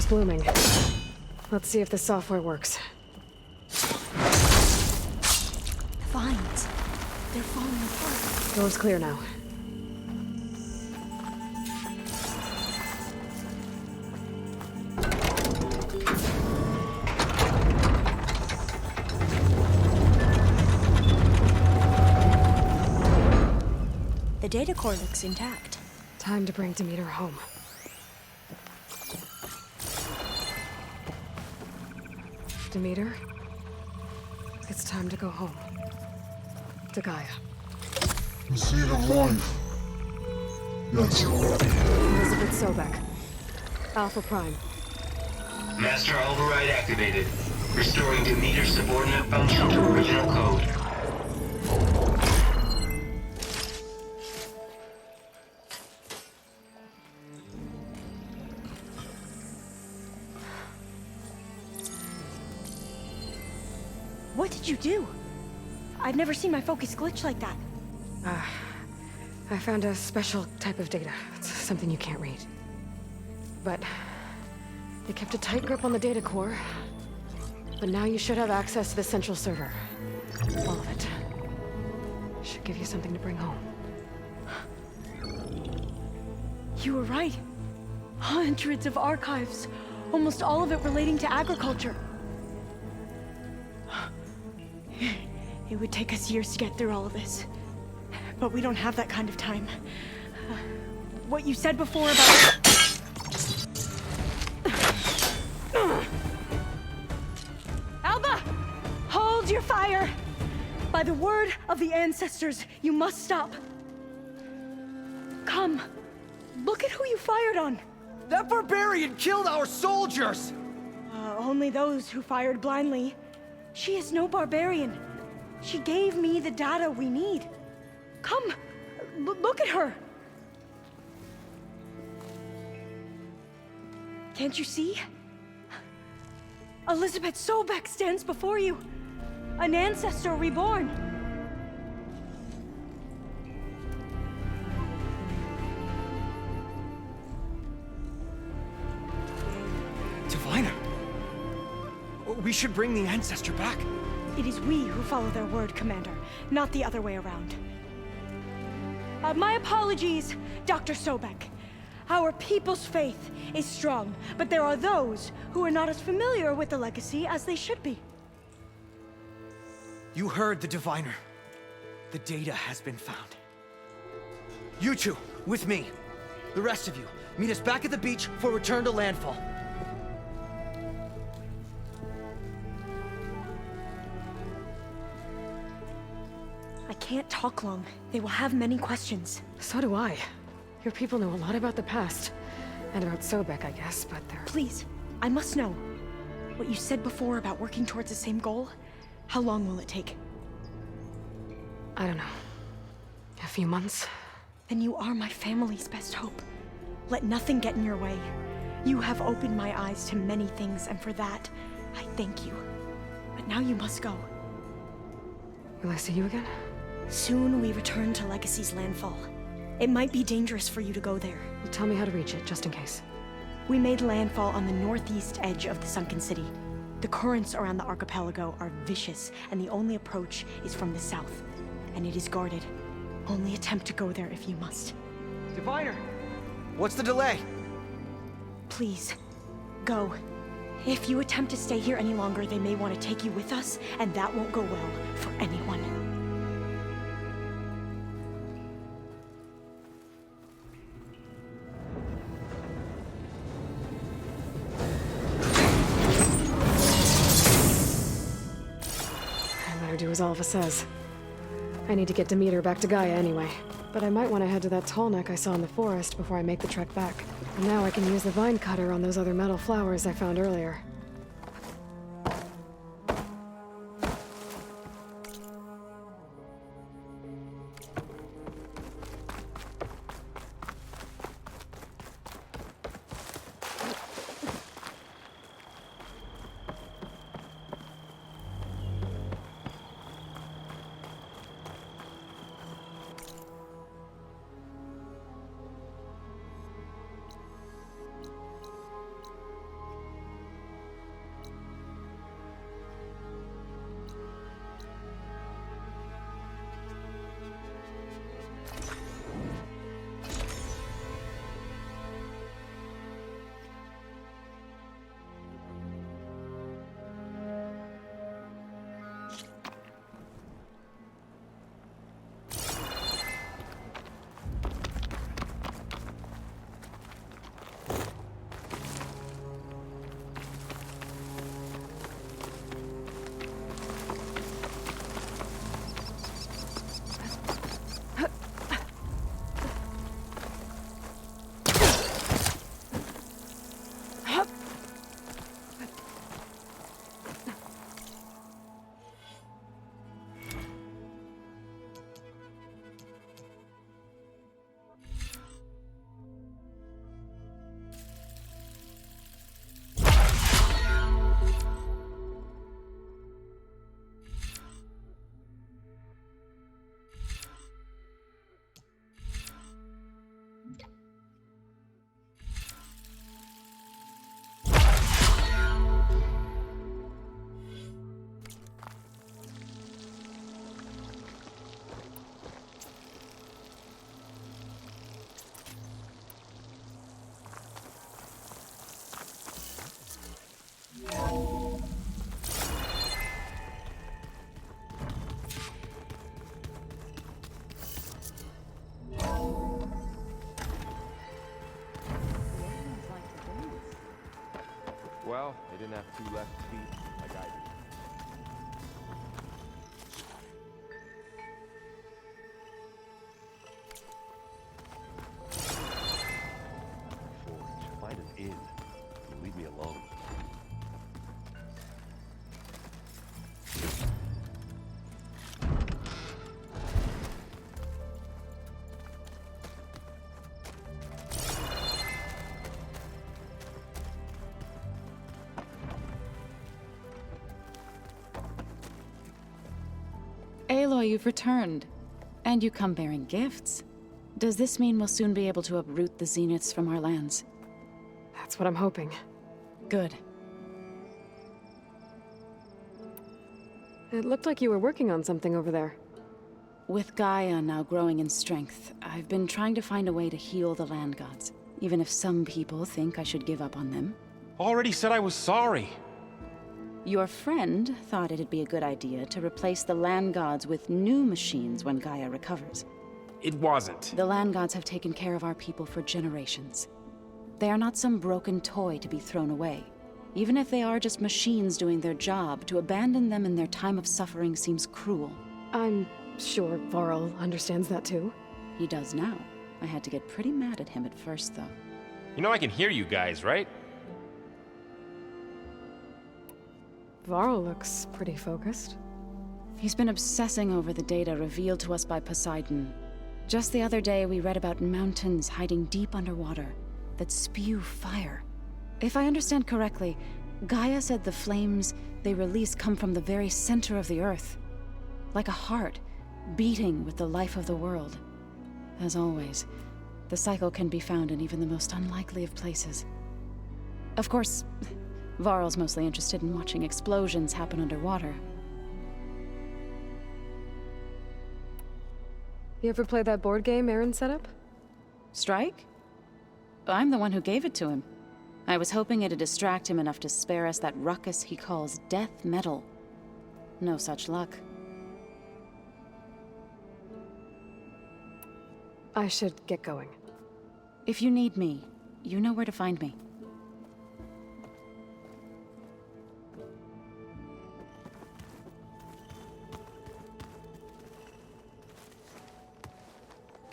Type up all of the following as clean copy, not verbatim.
is blooming. Let's see if the software works. The vines. They're falling apart. Door's clear now. The data core looks intact. Time to bring Demeter home. Demeter? It's time to go home. To Gaia. The seed of life. Yes. Elizabeth Sobek. Alpha Prime. Master override activated. Restoring Demeter's subordinate function to original code. What did you do? I've never seen my focus glitch like that. I found a special type of data. It's something you can't read. But they kept a tight grip on the data core. But now you should have access to the central server. All of it. Should give you something to bring home. You were right. Hundreds of archives. Almost all of it relating to agriculture. It would take us years to get through all of this. But we don't have that kind of time. What you said before about... Alba! Hold your fire! By the word of the ancestors, you must stop. Come. Look at who you fired on. That barbarian killed our soldiers! Only those who fired blindly. She is no barbarian. She gave me the data we need. Come, look at her. Can't you see? Elizabeth Sobek stands before you. An ancestor reborn. Diviner! We should bring the ancestor back. It is we who follow their word, Commander, not the other way around. My apologies, Dr. Sobek. Our people's faith is strong, but there are those who are not as familiar with the legacy as they should be. You heard the Diviner. The data has been found. You two, with me. The rest of you, meet us back at the beach for return to landfall. I can't talk long. They will have many questions. So do I. Your people know a lot about the past. And about Sobek, I guess, but they're... Please, I must know. What you said before about working towards the same goal, how long will it take? I don't know. A few months? Then you are my family's best hope. Let nothing get in your way. You have opened my eyes to many things, and for that, I thank you. But now you must go. Will I see you again? Soon we return to Legacy's landfall. It might be dangerous for you to go there. Well, tell me how to reach it, just in case. We made landfall on the northeast edge of the sunken city. The currents around the archipelago are vicious, and the only approach is from the south. And it is guarded. Only attempt to go there if you must. Diviner! What's the delay? Please, go. If you attempt to stay here any longer, they may want to take you with us, and that won't go well for anyone. I better do as Alva says. I need to get Demeter back to Gaia anyway. But I might want to head to that tall neck I saw in the forest before I make the trek back. And now I can use the vine cutter on those other metal flowers I found earlier. Well, they didn't have 2 left feet like I did. Forge, find an inn. And leave me alone. Aloy, you've returned. And you come bearing gifts. Does this mean we'll soon be able to uproot the Zeniths from our lands? That's what I'm hoping. Good. It looked like you were working on something over there. With Gaia now growing in strength, I've been trying to find a way to heal the land gods, even if some people think I should give up on them. Already said I was sorry. Your friend thought it'd be a good idea to replace the land gods with new machines when Gaia recovers. It wasn't. The land gods have taken care of our people for generations. They are not some broken toy to be thrown away. Even if they are just machines doing their job, to abandon them in their time of suffering seems cruel. I'm sure Varl understands that too. He does now. I had to get pretty mad at him at first, though. You know I can hear you guys, right? Varl looks pretty focused. He's been obsessing over the data revealed to us by Poseidon. Just the other day, we read about mountains hiding deep underwater that spew fire. If I understand correctly, Gaia said the flames they release come from the very center of the Earth. Like a heart, beating with the life of the world. As always, the cycle can be found in even the most unlikely of places. Of course, Varl's mostly interested in watching explosions happen underwater. You ever play that board game Aaron set up? Strike? I'm the one who gave it to him. I was hoping it'd distract him enough to spare us that ruckus he calls death metal. No such luck. I should get going. If you need me, you know where to find me.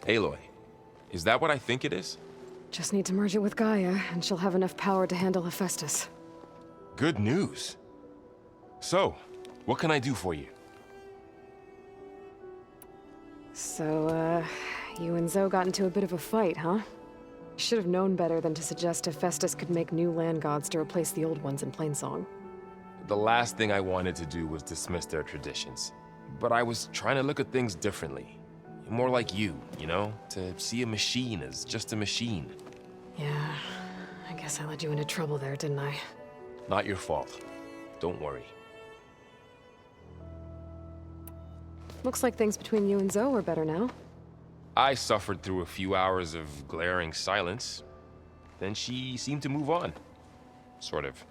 Aloy, is that what I think it is? Just need to merge it with Gaia, and she'll have enough power to handle Hephaestus. Good news. So, what can I do for you? So, you and Zoe got into a bit of a fight, huh? Should have known better than to suggest Hephaestus could make new land gods to replace the old ones in Plainsong. The last thing I wanted to do was dismiss their traditions. But I was trying to look at things differently. More like you know? To see a machine as just a machine. Yeah, I guess I led you into trouble there, didn't I? Not your fault. Don't worry. Looks like things between you and Zoe are better now. I suffered through a few hours of glaring silence. Then she seemed to move on. Sort of.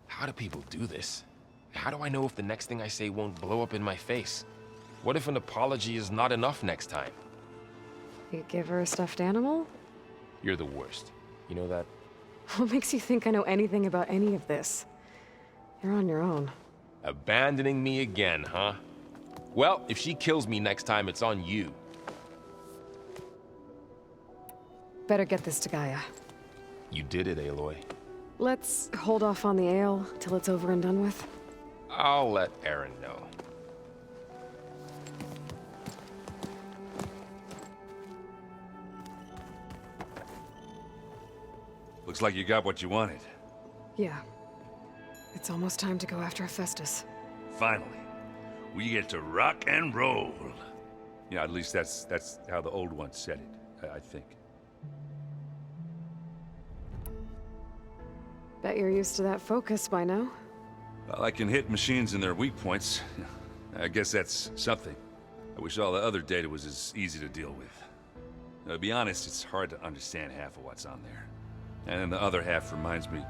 How do people do this? How do I know if the next thing I say won't blow up in my face? What if an apology is not enough next time? You give her a stuffed animal? You're the worst. You know that? What makes you think I know anything about any of this? You're on your own. Abandoning me again, huh? Well, if she kills me next time, it's on you. Better get this to Gaia. You did it, Aloy. Let's hold off on the ale till it's over and done with. I'll let Aaron know. Looks like you got what you wanted. Yeah. It's almost time to go after Hephaestus. Finally. We get to rock and roll. Yeah, at least that's how the old ones said it, I think. Bet you're used to that focus by now. Well, I can hit machines in their weak points. I guess that's something. I wish all the other data was as easy to deal with. Now, to be honest, it's hard to understand half of what's on there. And then the other half reminds me,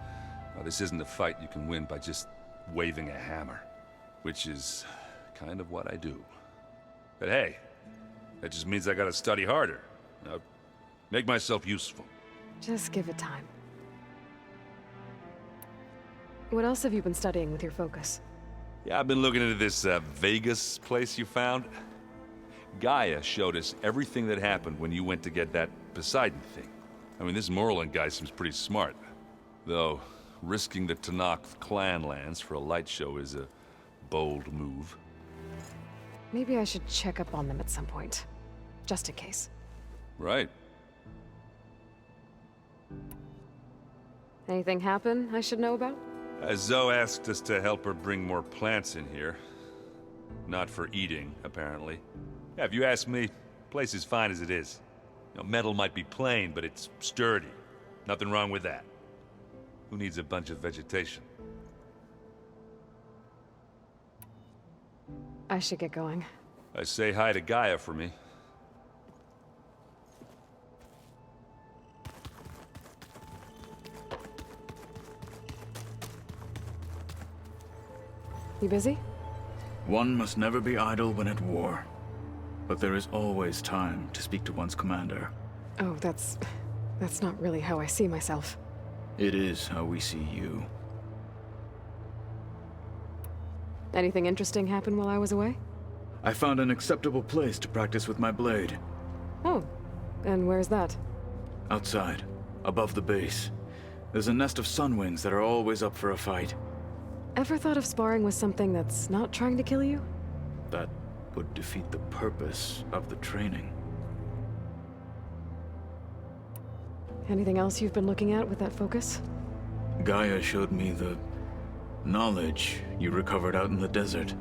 this isn't a fight you can win by just waving a hammer. Which is kind of what I do. But hey, that just means I gotta study harder. Make myself useful. Just give it time. What else have you been studying with your focus? Yeah, I've been looking into this Vegas place you found. Gaia showed us everything that happened when you went to get that Poseidon thing. I mean, this Merlin guy seems pretty smart. Though, risking the Tanakh clan lands for a light show is a bold move. Maybe I should check up on them at some point. Just in case. Right. Anything happen I should know about? Zoe asked us to help her bring more plants in here. Not for eating, apparently. Yeah, if you ask me, the place is fine as it is. You know, metal might be plain, but it's sturdy. Nothing wrong with that. Who needs a bunch of vegetation? I should get going. Say hi to Gaia for me. You busy? One must never be idle when at war. But there is always time to speak to one's commander. Oh, that's not really how I see myself. It is how we see you. Anything interesting happen while I was away? I found an acceptable place to practice with my blade. Oh, and where's that? Outside, above the base. There's a nest of sunwings that are always up for a fight. Ever thought of sparring with something that's not trying to kill you? That would defeat the purpose of the training. Anything else you've been looking at with that focus? Gaia showed me the knowledge you recovered out in the desert.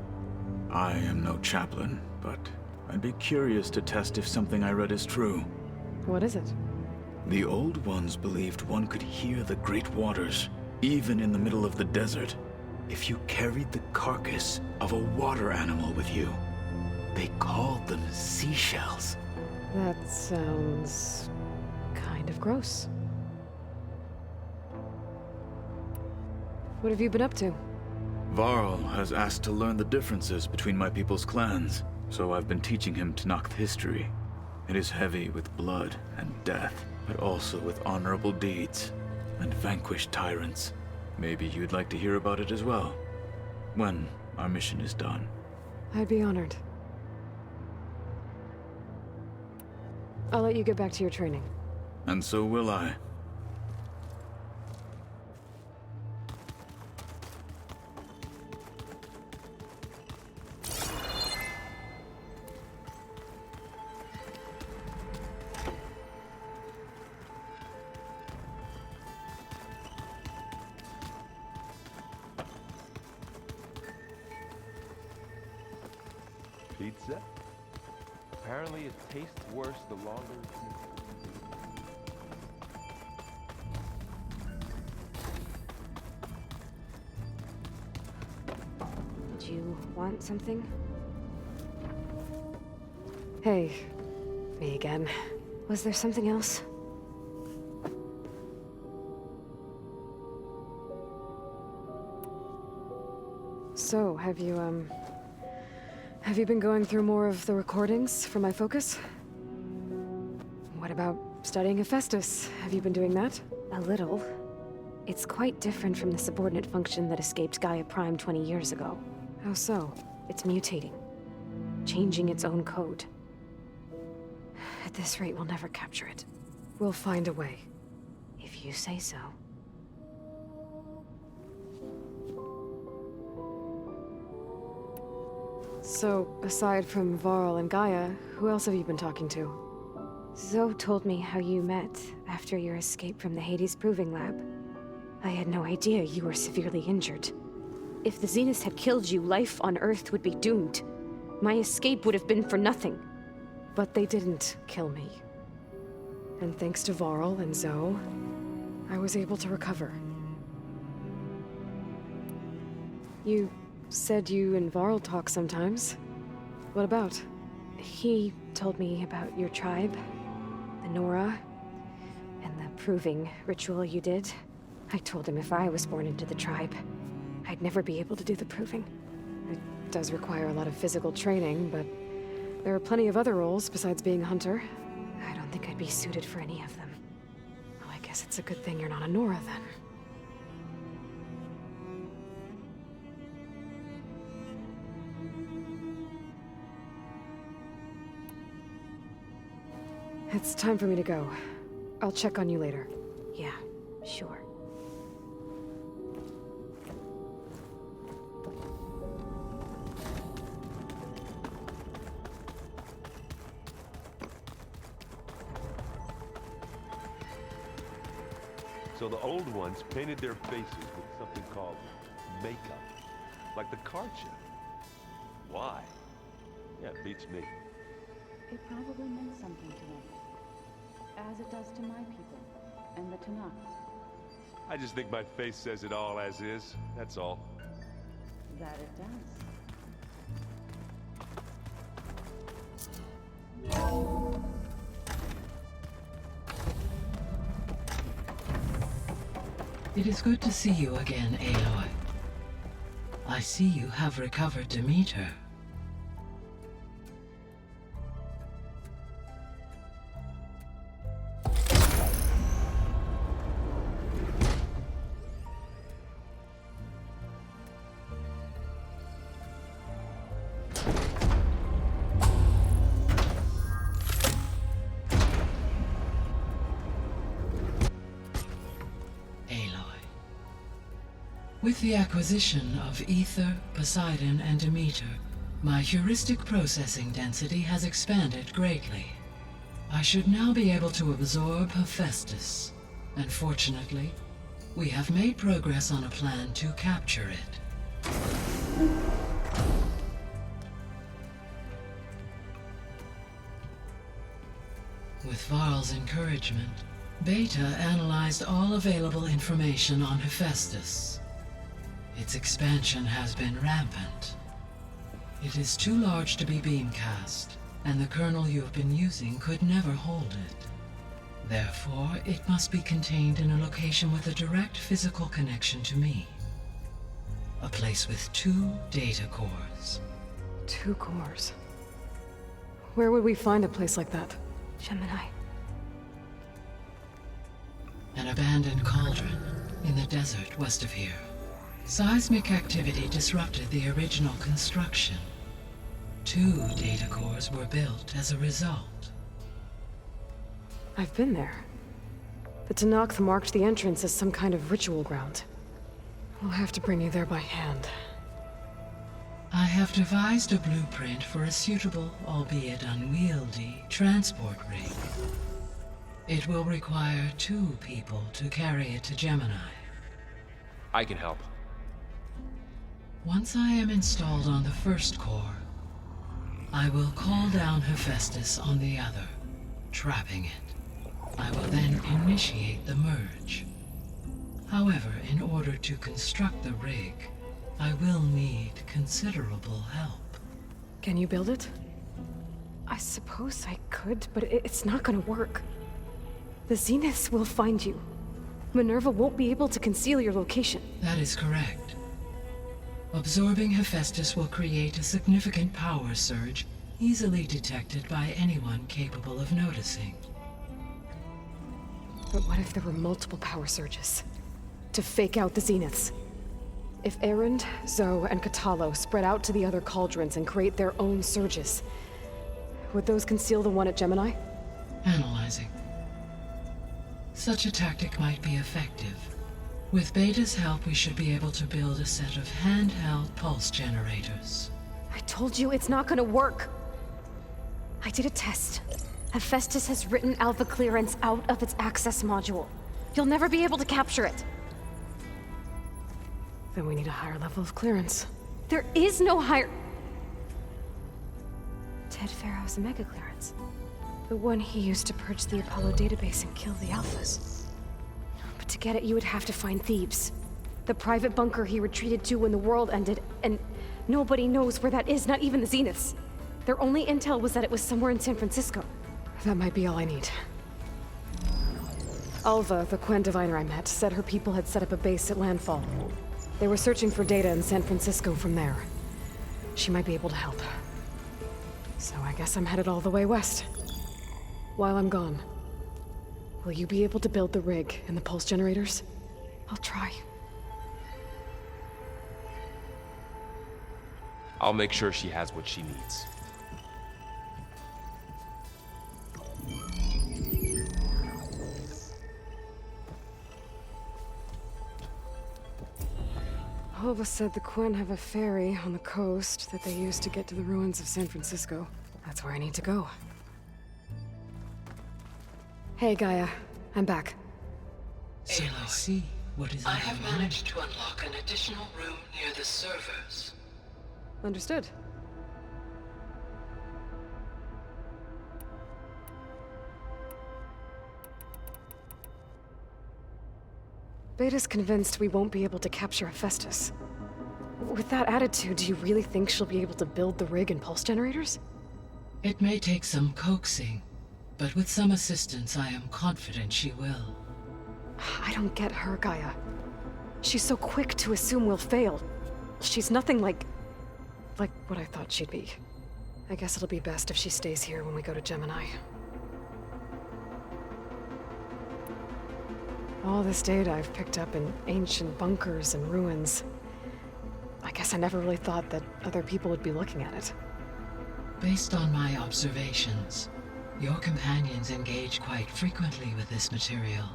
I am no chaplain, but I'd be curious to test if something I read is true. What is it? The old ones believed one could hear the great waters, even in the middle of the desert, if you carried the carcass of a water animal with you. They called them seashells. That sounds kind of gross. What have you been up to? Varl has asked to learn the differences between my people's clans, so I've been teaching him Tanakh history. It is heavy with blood and death, but also with honorable deeds and vanquished tyrants. Maybe you'd like to hear about it as well, when our mission is done. I'd be honored. I'll let you get back to your training. And so will I. Pizza? Apparently it tastes worse the longer Did you want something? Hey, me again. Was there something else? So, have you been going through more of the recordings for my focus? What about studying Hephaestus? Have you been doing that? A little. It's quite different from the subordinate function that escaped Gaia Prime 20 years ago. How so? It's mutating. Changing its own code. At this rate, we'll never capture it. We'll find a way. If you say so. So, aside from Varl and Gaia, who else have you been talking to? Zoe told me how you met after your escape from the Hades Proving Lab. I had no idea you were severely injured. If the Zeniths had killed you, life on Earth would be doomed. My escape would have been for nothing. But they didn't kill me. And thanks to Varl and Zoe, I was able to recover. You said you and Varl talk sometimes. What about? He told me about your tribe, the Nora, and the proving ritual you did. I told him if I was born into the tribe, I'd never be able to do the proving. It does require a lot of physical training, but there are plenty of other roles besides being a hunter. I don't think I'd be suited for any of them. Well, I guess it's a good thing you're not a Nora, then. It's time for me to go. I'll check on you later. Yeah, sure. So the old ones painted their faces with something called makeup. Like the card show. Why? Yeah, it beats me. It probably meant something to them. As it does to my people, and the Tanakh. I just think my face says it all as is, that's all. That it does. It is good to see you again, Aloy. I see you have recovered Demeter. With the acquisition of Ether, Poseidon, and Demeter, my heuristic processing density has expanded greatly. I should now be able to absorb Hephaestus, and fortunately, we have made progress on a plan to capture it. With Varl's encouragement, Beta analyzed all available information on Hephaestus. Its expansion has been rampant. It is too large to be beamcast, and the kernel you have been using could never hold it. Therefore, it must be contained in a location with a direct physical connection to me. A place with 2 data cores. 2 cores? Where would we find a place like that? Gemini. An abandoned cauldron in the desert west of here. Seismic activity disrupted the original construction. 2 data cores were built as a result. I've been there. The Tanakh marked the entrance as some kind of ritual ground. We'll have to bring you there by hand. I have devised a blueprint for a suitable, albeit unwieldy, transport rig. It will require 2 people to carry it to Gemini. I can help. Once I am installed on the first core, I will call down Hephaestus on the other, trapping it. I will then initiate the merge. However, in order to construct the rig, I will need considerable help. Can you build it? I suppose I could, but it's not gonna work. The Zeniths will find you. Minerva won't be able to conceal your location. That is correct. Absorbing Hephaestus will create a significant power surge, easily detected by anyone capable of noticing. But what if there were multiple power surges? To fake out the Zeniths? If Erend, Zoe, and Katalo spread out to the other cauldrons and create their own surges, would those conceal the one at Gemini? Analyzing. Such a tactic might be effective. With Beta's help, we should be able to build a set of handheld pulse generators. I told you it's not gonna work! I did a test. Hephaestus has written Alpha clearance out of its access module. You'll never be able to capture it. Then we need a higher level of clearance. There is no higher... Ted Pharaoh's mega clearance. The one he used to purge the Apollo database and kill the Alphas. But to get it, you would have to find Thebes. The private bunker he retreated to when the world ended, and nobody knows where that is, not even the Zeniths. Their only intel was that it was somewhere in San Francisco. That might be all I need. Alva, the Quen diviner I met, said her people had set up a base at landfall. They were searching for data in San Francisco from there. She might be able to help. So I guess I'm headed all the way west. While I'm gone, will you be able to build the rig and the pulse generators? I'll try. I'll make sure she has what she needs. Alva said the Quen have a ferry on the coast that they use to get to the ruins of San Francisco. That's where I need to go. Hey, Gaia. I'm back. So I see what is. I have managed to unlock an additional room near the servers. Understood. Beta's convinced we won't be able to capture Hephaestus. With that attitude, do you really think she'll be able to build the rig and pulse generators? It may take some coaxing, but with some assistance, I am confident she will. I don't get her, Gaia. She's so quick to assume we'll fail. She's nothing like what I thought she'd be. I guess it'll be best if she stays here when we go to Gemini. All this data I've picked up in ancient bunkers and ruins. I guess I never really thought that other people would be looking at it. Based on my observations, your companions engage quite frequently with this material.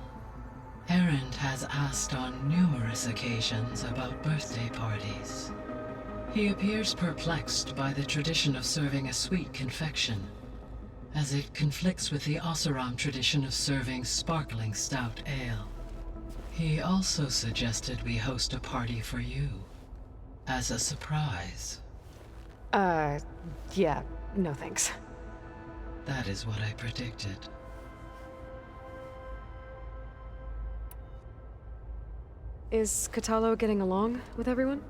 Erend has asked on numerous occasions about birthday parties. He appears perplexed by the tradition of serving a sweet confection, as it conflicts with the Oseram tradition of serving sparkling stout ale. He also suggested we host a party for you, as a surprise. Yeah, no thanks. That is what I predicted. Is Catalo getting along with everyone?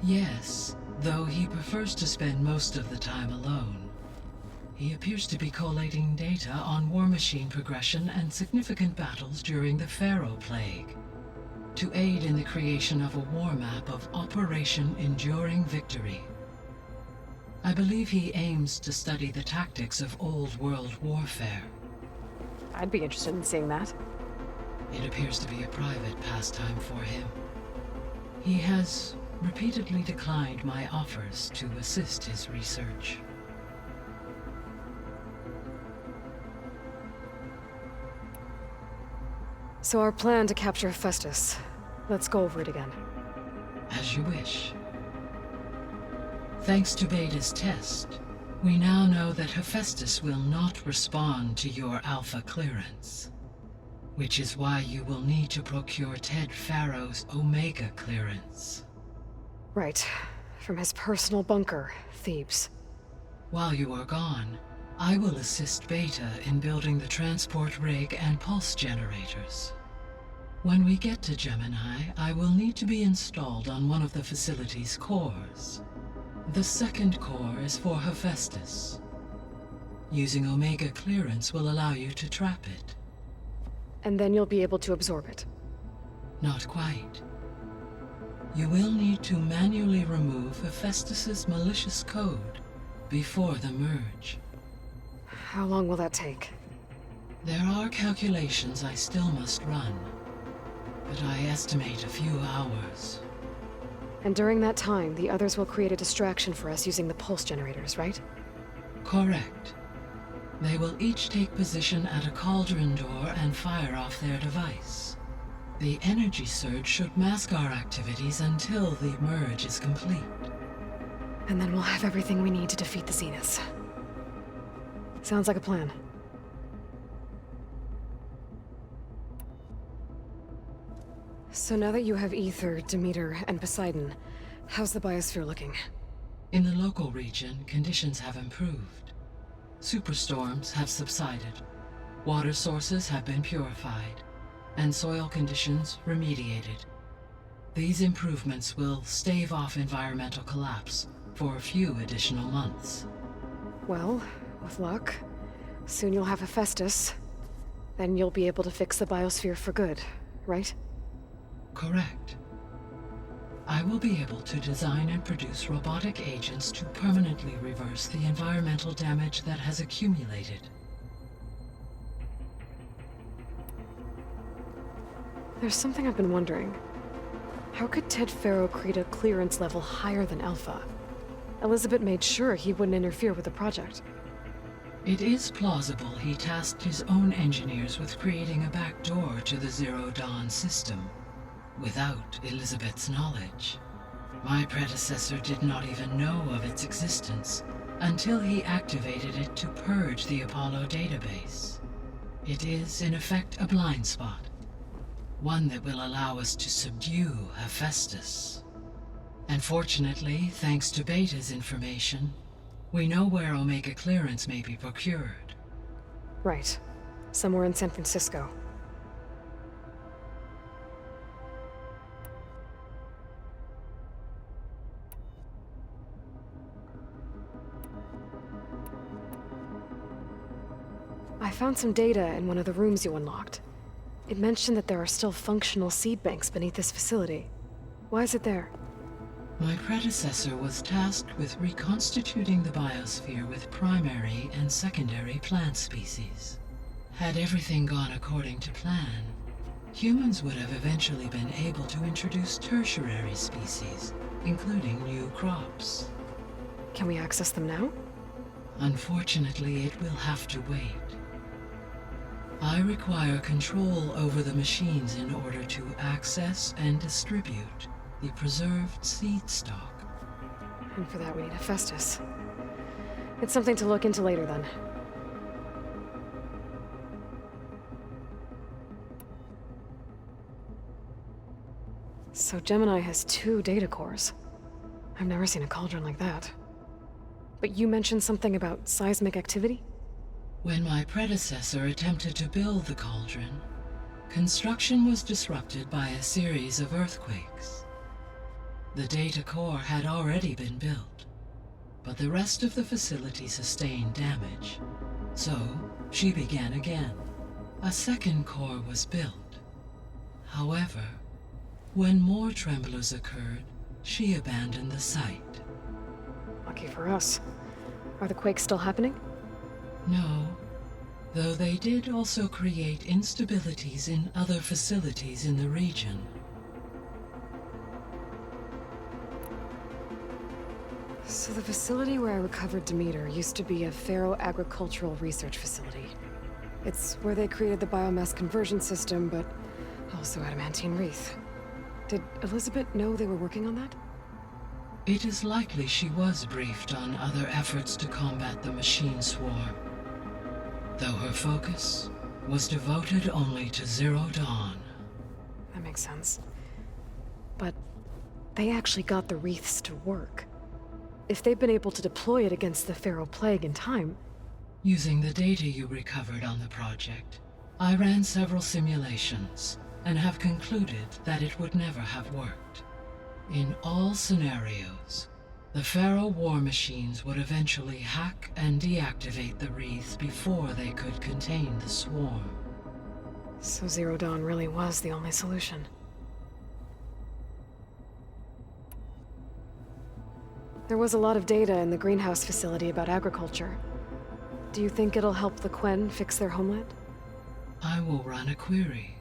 Yes, though he prefers to spend most of the time alone. He appears to be collating data on war machine progression and significant battles during the Pharaoh Plague, to aid in the creation of a war map of Operation Enduring Victory. I believe he aims to study the tactics of Old World warfare. I'd be interested in seeing that. It appears to be a private pastime for him. He has repeatedly declined my offers to assist his research. So our plan to capture Hephaestus. Let's go over it again. As you wish. Thanks to Beta's test, we now know that Hephaestus will not respond to your Alpha clearance. Which is why you will need to procure Ted Pharaoh's Omega clearance. Right. From his personal bunker, Thebes. While you are gone, I will assist Beta in building the transport rig and pulse generators. When we get to Gemini, I will need to be installed on one of the facility's cores. The second core is for Hephaestus. Using Omega clearance will allow you to trap it. And then you'll be able to absorb it. Not quite. You will need to manually remove Hephaestus's malicious code before the merge. How long will that take? There are calculations I still must run, but I estimate a few hours. And during that time, the others will create a distraction for us using the pulse generators, right? Correct. They will each take position at a cauldron door and fire off their device. The energy surge should mask our activities until the merge is complete. And then we'll have everything we need to defeat the Zeniths. Sounds like a plan. So now that you have Ether, Demeter, and Poseidon, how's the biosphere looking? In the local region, conditions have improved. Superstorms have subsided, water sources have been purified, and soil conditions remediated. These improvements will stave off environmental collapse for a few additional months. Well, with luck, soon you'll have Hephaestus. Then you'll be able to fix the biosphere for good, right? Correct. I will be able to design and produce robotic agents to permanently reverse the environmental damage that has accumulated. There's something I've been wondering. How could Ted Pharaoh create a clearance level higher than Alpha? Elizabeth made sure he wouldn't interfere with the project. It is plausible he tasked his own engineers with creating a back door to the Zero Dawn system, without Elizabeth's knowledge. My predecessor did not even know of its existence until he activated it to purge the Apollo database. It is, in effect, a blind spot. One that will allow us to subdue Hephaestus. And fortunately, thanks to Beta's information, we know where Omega clearance may be procured. Right. Somewhere in San Francisco. I found some data in one of the rooms you unlocked. It mentioned that there are still functional seed banks beneath this facility. Why is it there? My predecessor was tasked with reconstituting the biosphere with primary and secondary plant species. Had everything gone according to plan, humans would have eventually been able to introduce tertiary species, including new crops. Can we access them now? Unfortunately, it will have to wait. I require control over the machines in order to access and distribute the preserved seed stock. And for that we need Hephaestus. It's something to look into later then. So Gemini has 2 data cores. I've never seen a cauldron like that. But you mentioned something about seismic activity? When my predecessor attempted to build the cauldron, construction was disrupted by a series of earthquakes. The data core had already been built, but the rest of the facility sustained damage. So, she began again. A second core was built. However, when more tremblers occurred, she abandoned the site. Lucky for us. Are the quakes still happening? No, though they did also create instabilities in other facilities in the region. So the facility where I recovered Demeter used to be a Pharaoh agricultural research facility. It's where they created the biomass conversion system, but also adamantine wreath. Did Elizabeth know they were working on that? It is likely she was briefed on other efforts to combat the machine swarm, though her focus was devoted only to Zero Dawn. That makes sense. But they actually got the wreaths to work. If they've been able to deploy it against the Pharaoh Plague in time... Using the data you recovered on the project, I ran several simulations and have concluded that it would never have worked. In all scenarios, the Pharaoh war machines would eventually hack and deactivate the wreaths before they could contain the swarm. So Zero Dawn really was the only solution. There was a lot of data in the greenhouse facility about agriculture. Do you think it'll help the Quen fix their homeland? I will run a query.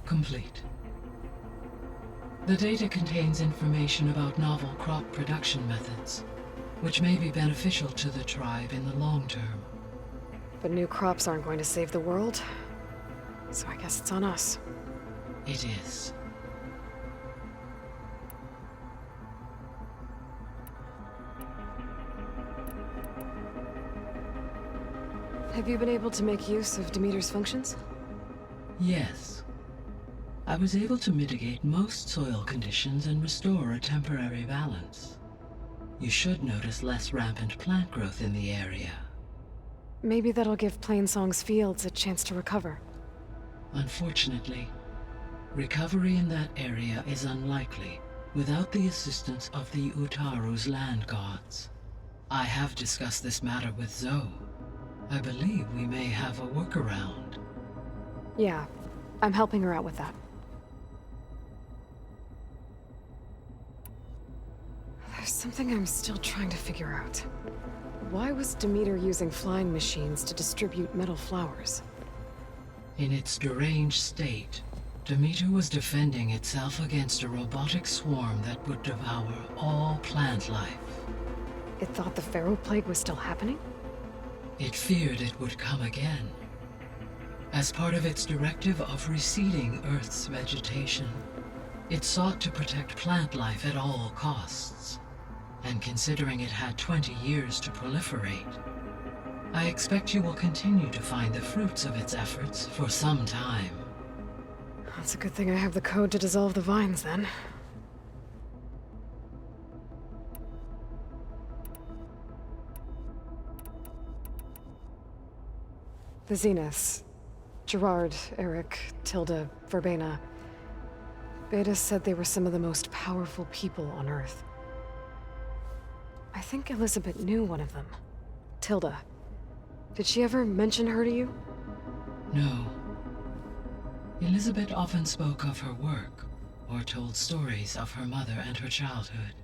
Complete. The data contains information about novel crop production methods, which may be beneficial to the tribe in the long term. But new crops aren't going to save the world, so I guess it's on us. It is. Have you been able to make use of Demeter's functions? Yes. I was able to mitigate most soil conditions and restore a temporary balance. You should notice less rampant plant growth in the area. Maybe that'll give Plainsong's fields a chance to recover. Unfortunately, recovery in that area is unlikely without the assistance of the Utaru's land gods. I have discussed this matter with Zoe. I believe we may have a workaround. Yeah, I'm helping her out with that. There's something I'm still trying to figure out. Why was Demeter using flying machines to distribute metal flowers? In its deranged state, Demeter was defending itself against a robotic swarm that would devour all plant life. It thought the Pharaoh Plague was still happening? It feared it would come again. As part of its directive of reseeding Earth's vegetation, It sought to protect plant life at all costs. And considering it had 20 years to proliferate, I expect you will continue to find the fruits of its efforts for some time. That's a good thing I have the code to dissolve the vines, then. The Zeniths. Gerard, Eric, Tilda, Verbena. Beta said they were some of the most powerful people on Earth. I think Elizabeth knew one of them. Tilda. Did she ever mention her to you? No. Elizabeth often spoke of her work, or told stories of her mother and her childhood.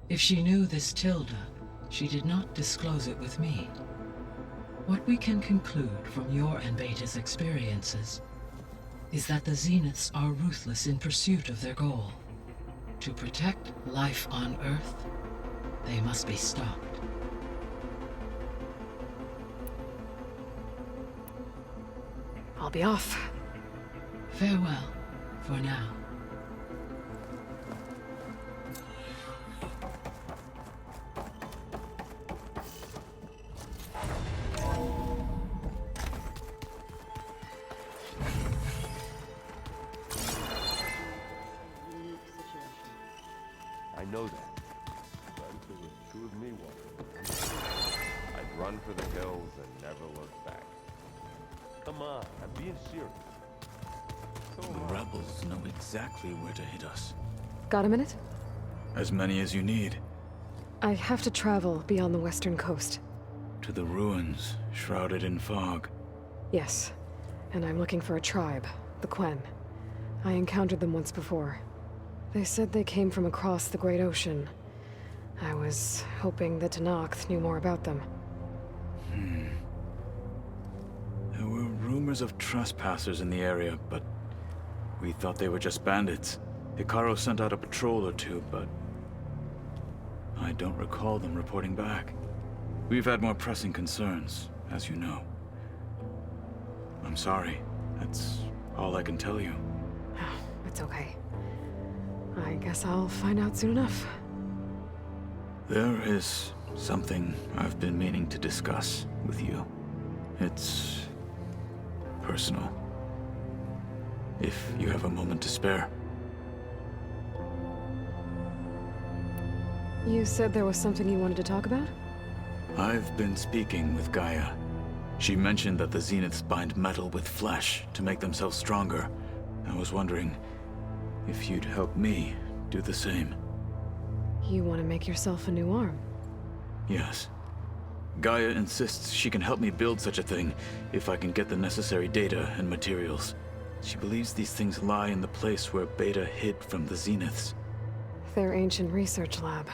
If she knew this Tilda, she did not disclose it with me. What we can conclude from your and Beta's experiences is that the Zeniths are ruthless in pursuit of their goal. To protect life on Earth, they must be stopped. I'll be off. Farewell, for now. I know that. But if it was true of me once, I'd run for the hills and never look back. Come on, I'm being serious. The rebels know exactly where to hit us. Got a minute? As many as you need. I have to travel beyond the western coast. To the ruins, shrouded in fog. Yes. And I'm looking for a tribe, the Quen. I encountered them once before. They said they came from across the Great Ocean. I was hoping that Tenakth knew more about them. There were rumors of trespassers in the area, but we thought they were just bandits. Hikaru sent out a patrol or two, but I don't recall them reporting back. We've had more pressing concerns, as you know. I'm sorry. That's all I can tell you. It's okay. I guess I'll find out soon enough. There is something I've been meaning to discuss with you. It's personal. If you have a moment to spare. You said there was something you wanted to talk about? I've been speaking with Gaia. She mentioned that the Zeniths bind metal with flesh to make themselves stronger. I was wondering if you'd help me do the same. You want to make yourself a new arm? Yes. Gaia insists she can help me build such a thing if I can get the necessary data and materials. She believes these things lie in the place where Beta hid from the Zeniths. Their ancient research lab.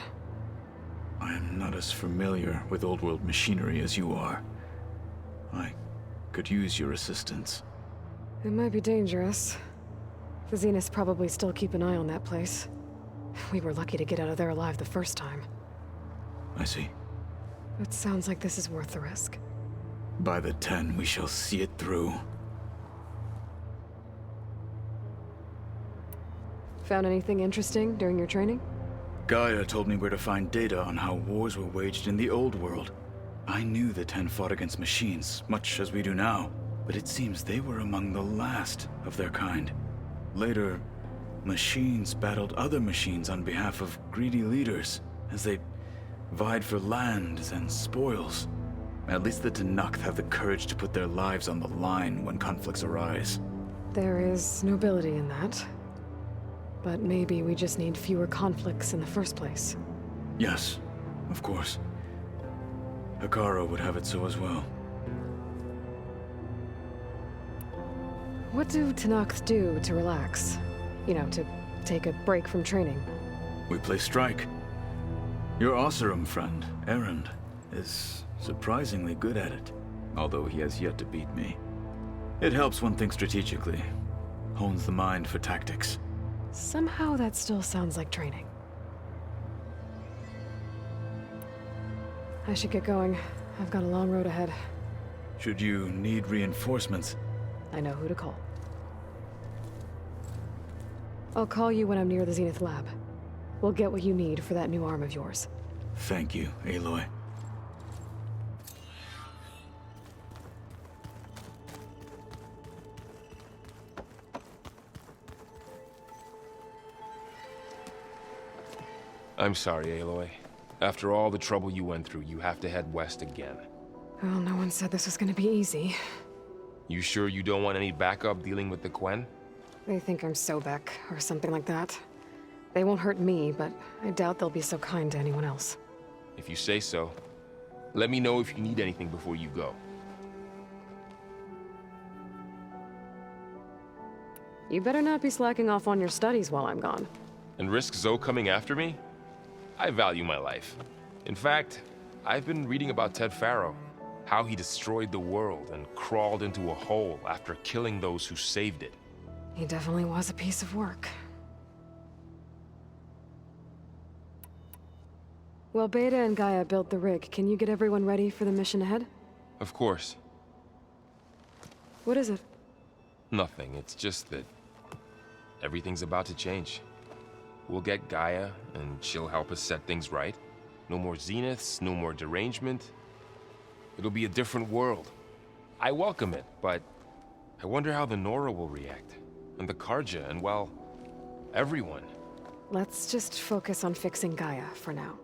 I am not as familiar with old-world machinery as you are. I could use your assistance. It might be dangerous. The Zeniths probably still keep an eye on that place. We were lucky to get out of there alive the first time. I see. It sounds like this is worth the risk. By the 10, we shall see it through. Found anything interesting during your training? Gaia told me where to find data on how wars were waged in the old world. I knew the 10 fought against machines, much as we do now, but it seems they were among the last of their kind. Later, machines battled other machines on behalf of greedy leaders, as they vied for lands and spoils. At least the Tenakth have the courage to put their lives on the line when conflicts arise. There is nobility in that. But maybe we just need fewer conflicts in the first place. Yes, of course. Hikaru would have it so as well. What do Tenakth do to relax? You know, to take a break from training? We play strike. Your Oseram friend, Erend, is surprisingly good at it, although he has yet to beat me. It helps one think strategically, hones the mind for tactics. Somehow that still sounds like training. I should get going. I've got a long road ahead. Should you need reinforcements, I know who to call. I'll call you when I'm near the Zenith lab. We'll get what you need for that new arm of yours. Thank you, Aloy. I'm sorry, Aloy. After all the trouble you went through, you have to head west again. Well, no one said this was gonna be easy. You sure you don't want any backup dealing with the Quen? They think I'm Sobek, or something like that. They won't hurt me, but I doubt they'll be so kind to anyone else. If you say so. Let me know if you need anything before you go. You better not be slacking off on your studies while I'm gone. And risk Zoe coming after me? I value my life. In fact, I've been reading about Ted Faro. How he destroyed the world and crawled into a hole after killing those who saved it. He definitely was a piece of work. Well, Beta and Gaia built the rig. Can you get everyone ready for the mission ahead? Of course. What is it? Nothing. It's just that everything's about to change. We'll get Gaia, and she'll help us set things right. No more Zeniths, no more derangement. It'll be a different world. I welcome it, but I wonder how the Nora will react. And the Karja, and well, everyone. Let's just focus on fixing Gaia for now.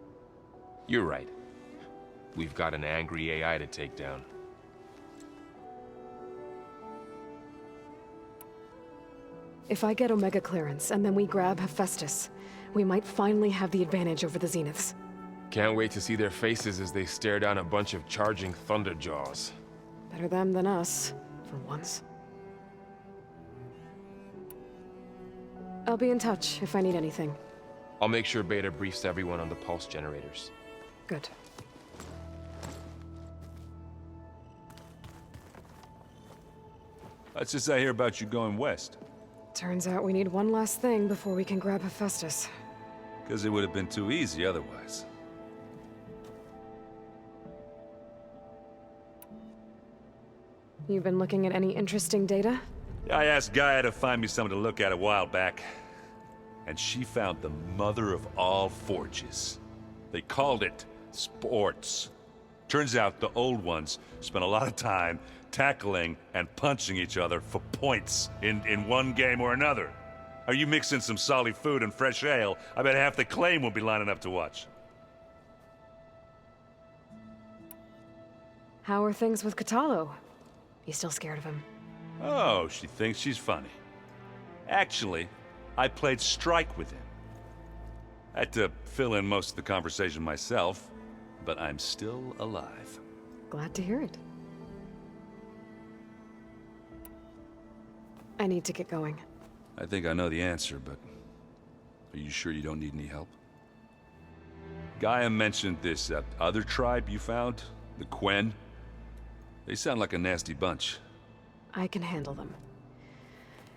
You're right. We've got an angry AI to take down. If I get Omega clearance, and then we grab Hephaestus, we might finally have the advantage over the Zeniths. Can't wait to see their faces as they stare down a bunch of charging Thunderjaws. Better them than us, for once. I'll be in touch if I need anything. I'll make sure Beta briefs everyone on the pulse generators. Good. What's this I hear about you going west? Turns out we need one last thing before we can grab Hephaestus. Because it would have been too easy otherwise. You've been looking at any interesting data? I asked Gaia to find me something to look at a while back. And she found the mother of all forges. They called it sports. Turns out the old ones spent a lot of time tackling and punching each other for points in one game or another. Are you mixing some solid food and fresh ale? I bet half the claim will be lining up to watch. How are things with Katalo? You still scared of him? Oh, she thinks she's funny. Actually, I played strike with him. I had to fill in most of the conversation myself, but I'm still alive. Glad to hear it. I need to get going. I think I know the answer, but are you sure you don't need any help? Gaia mentioned this other tribe you found, the Quen. They sound like a nasty bunch. I can handle them.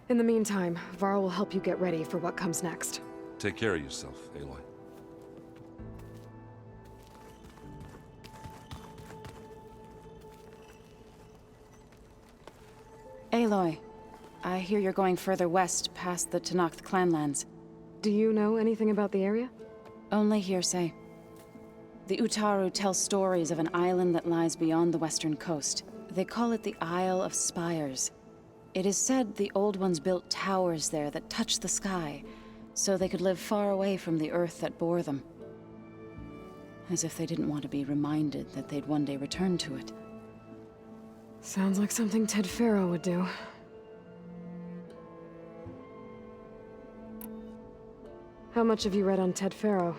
In the meantime, Varl will help you get ready for what comes next. Take care of yourself, Aloy. Aloy, I hear you're going further west past the Tenakth clanlands. Do you know anything about the area? Only hearsay. The Utaru tell stories of an island that lies beyond the western coast. They call it the Isle of Spires. It is said the Old Ones built towers there that touch the sky, so they could live far away from the earth that bore them. As if they didn't want to be reminded that they'd one day return to it. Sounds like something Ted Faro would do. How much have you read on Ted Faro?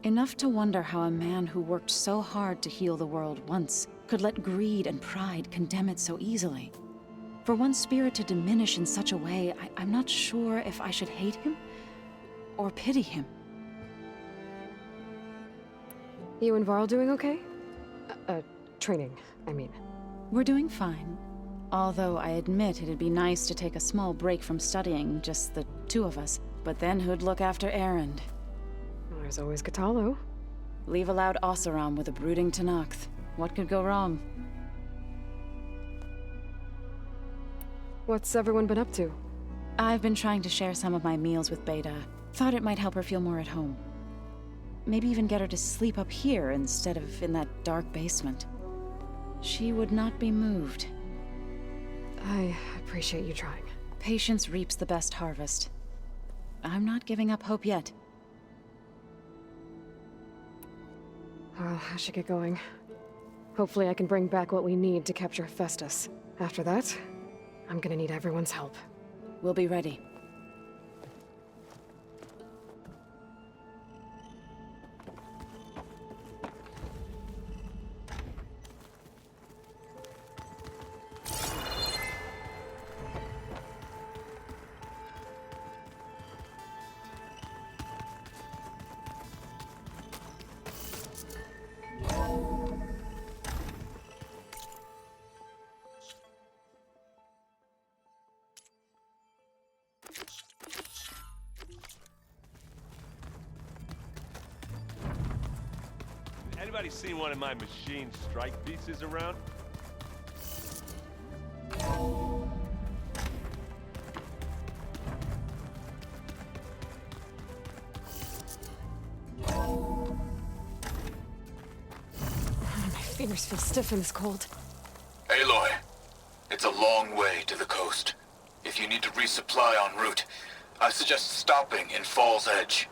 Enough to wonder how a man who worked so hard to heal the world once could let greed and pride condemn it so easily. For one's spirit to diminish in such a way, I'm not sure if I should hate him or pity him. You and Varl doing okay? Training, I mean. We're doing fine. Although I admit it'd be nice to take a small break from studying, just the two of us. But then who'd look after Erend? There's always Katalo. Leave a loud Oseram with a brooding Tenakth. What could go wrong? What's everyone been up to? I've been trying to share some of my meals with Beta. Thought it might help her feel more at home. Maybe even get her to sleep up here instead of in that dark basement. She would not be moved. I appreciate you trying. Patience reaps the best harvest. I'm not giving up hope yet. Well, I should get going. Hopefully I can bring back what we need to capture Festus. After that, I'm gonna need everyone's help. We'll be ready. Anybody seen one of my machine strike pieces around? My fingers feel stiff in this cold. Aloy, it's a long way to the coast. If you need to resupply en route, I suggest stopping in Fall's Edge.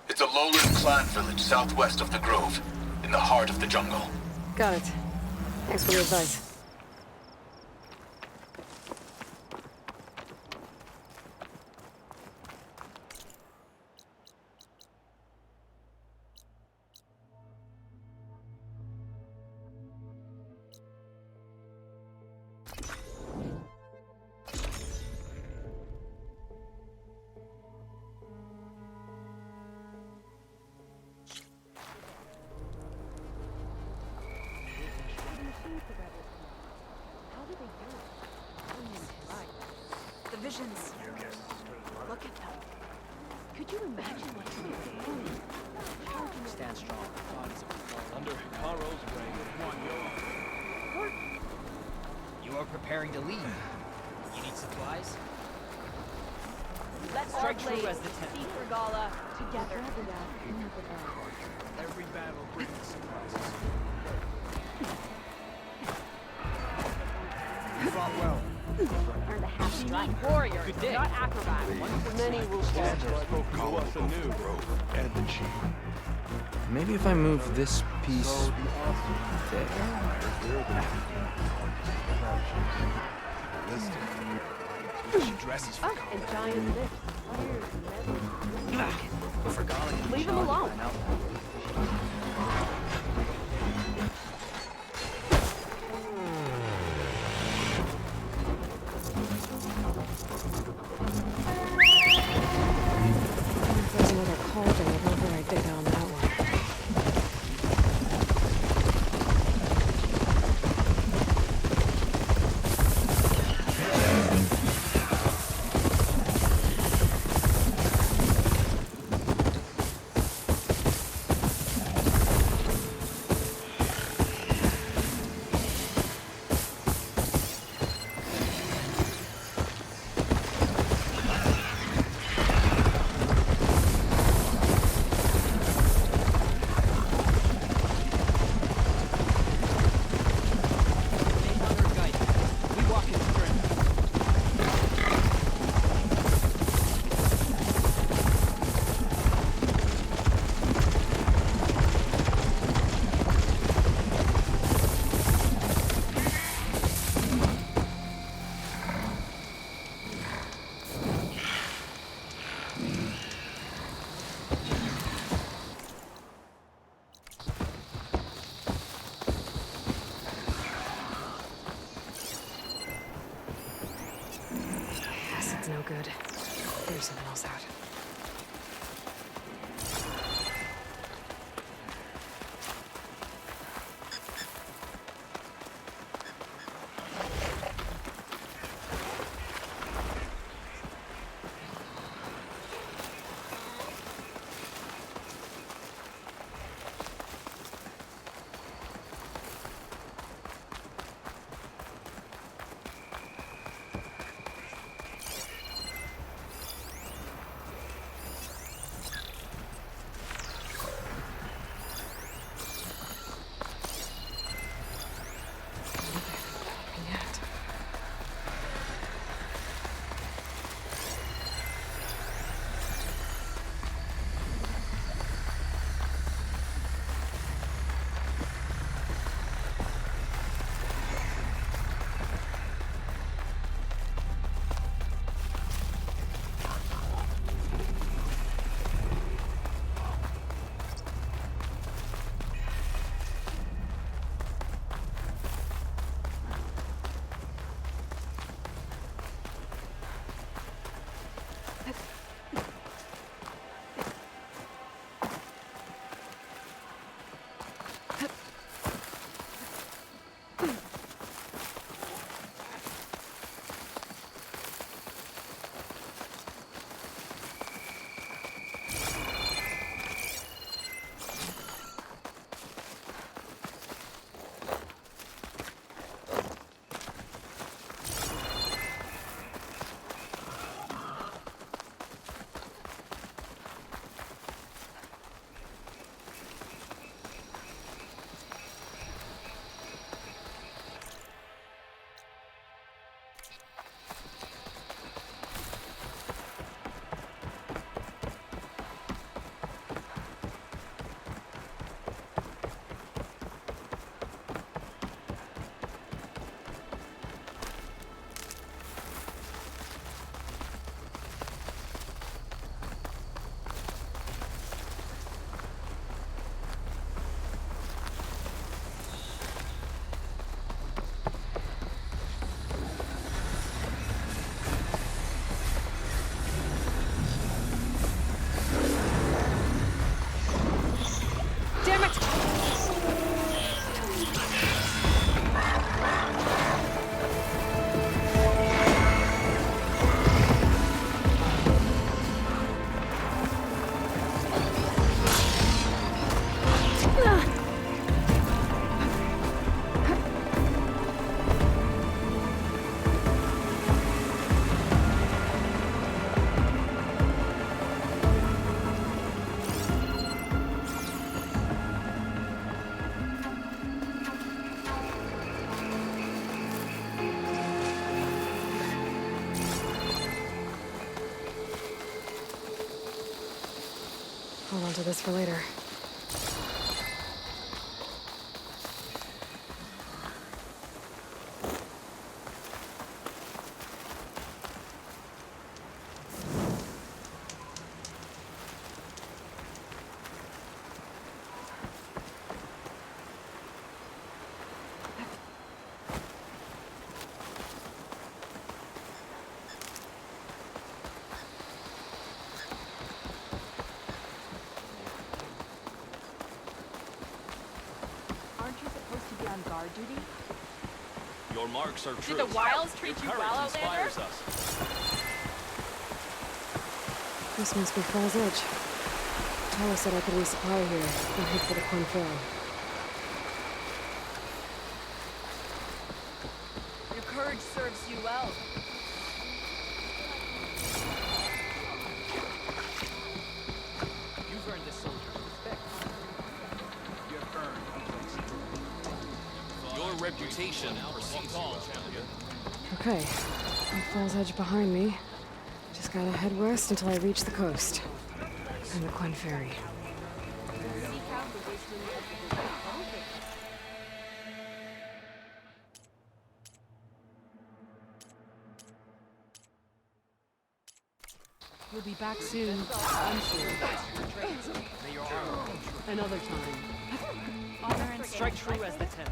It's a lowland clan village southwest of the Grove, in the heart of the jungle. Got it. Thanks for the advice. The visions. Look at them. Could you imagine what it would be? Stand strong. Bodies will fall under Caro's reign. You are preparing to leave. You need supplies? Let's Strike all true as the tenth. seek Regala together. Every battle brings surprises. You fought well. Earned a half strike. Warrior, Good day. not acrobat. Many will stand to us anew. And the chief. Maybe if I move this piece there. She dresses for Oh, and giant lips. For Gala can Leave him alone. If there's another cauldron, I'd override data on that one. Acid's no good. Figure something else out. Hold on to this for later. On guard duty? Your marks are true. Did the wilds treat you Your well, courage Outlander? inspires us. This must be Fall's Edge. Tara said I could resupply here and head for the Corn Ferry. Your courage serves you well. You've earned this soldier's respect. You've earned Your reputation precedes you, champion. Okay, with Fall's Edge behind me. Just gotta head west until I reach the coast. And the Quinn Ferry. You'll be back soon, I'm sure. May your armor come true. Another time. Honor and Strike true as the 10th.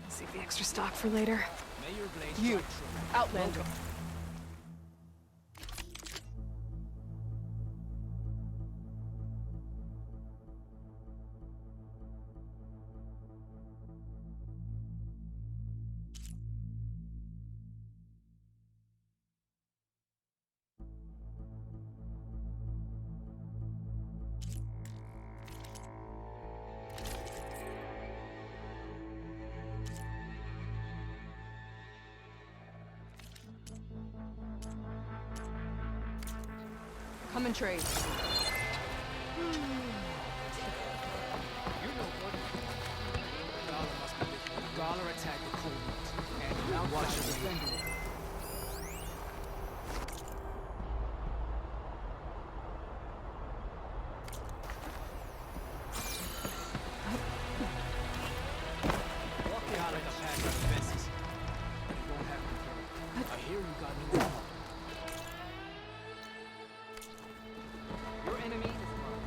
Save the extra stock for later. May your blade You, strike true. Outlander. Come and trade. You know what? Gala must be with you. Gala attacked the Cold and now watch the defender. Gala got past our defenses. You won't have to. I hear you got new armor. Your enemy is mine.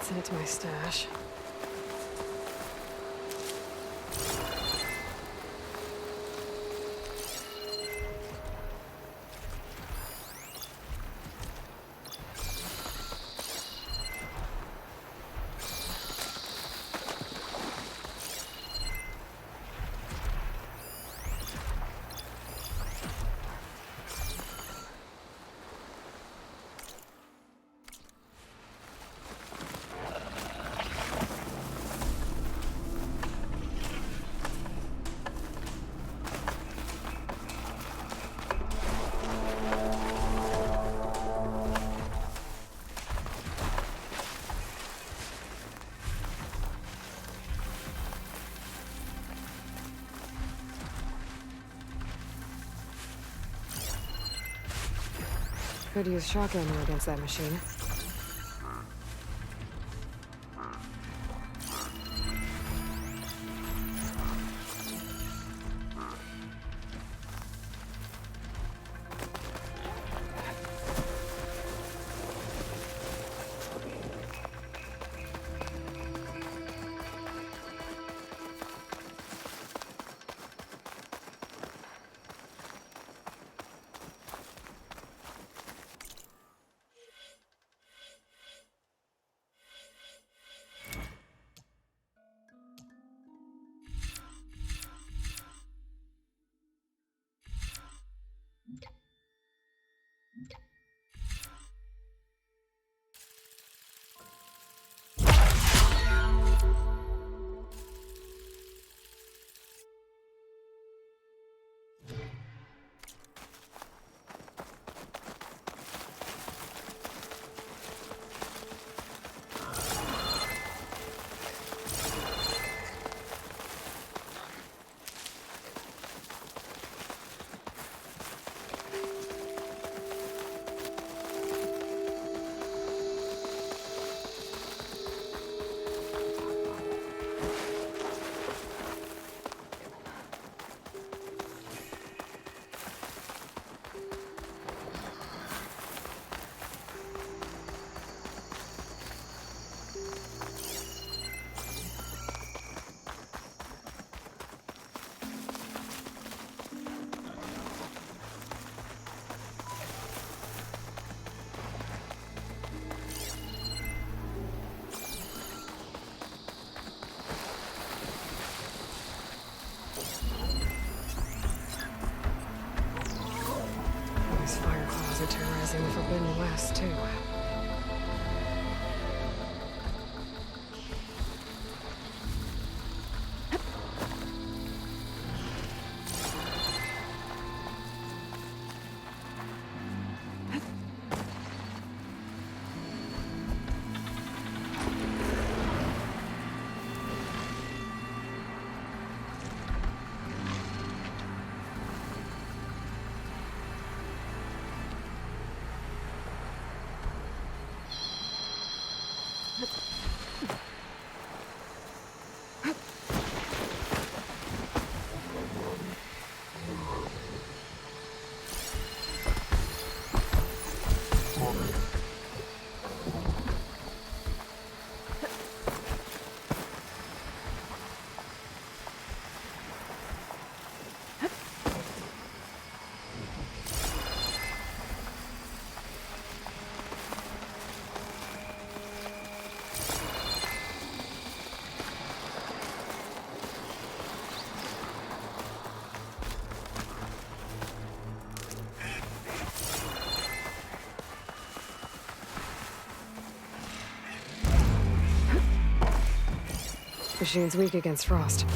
Send it to my stash. Could use shock ammo against that machine. These fire claws are terrorizing the Forbidden West, too. Machine's weak against frost.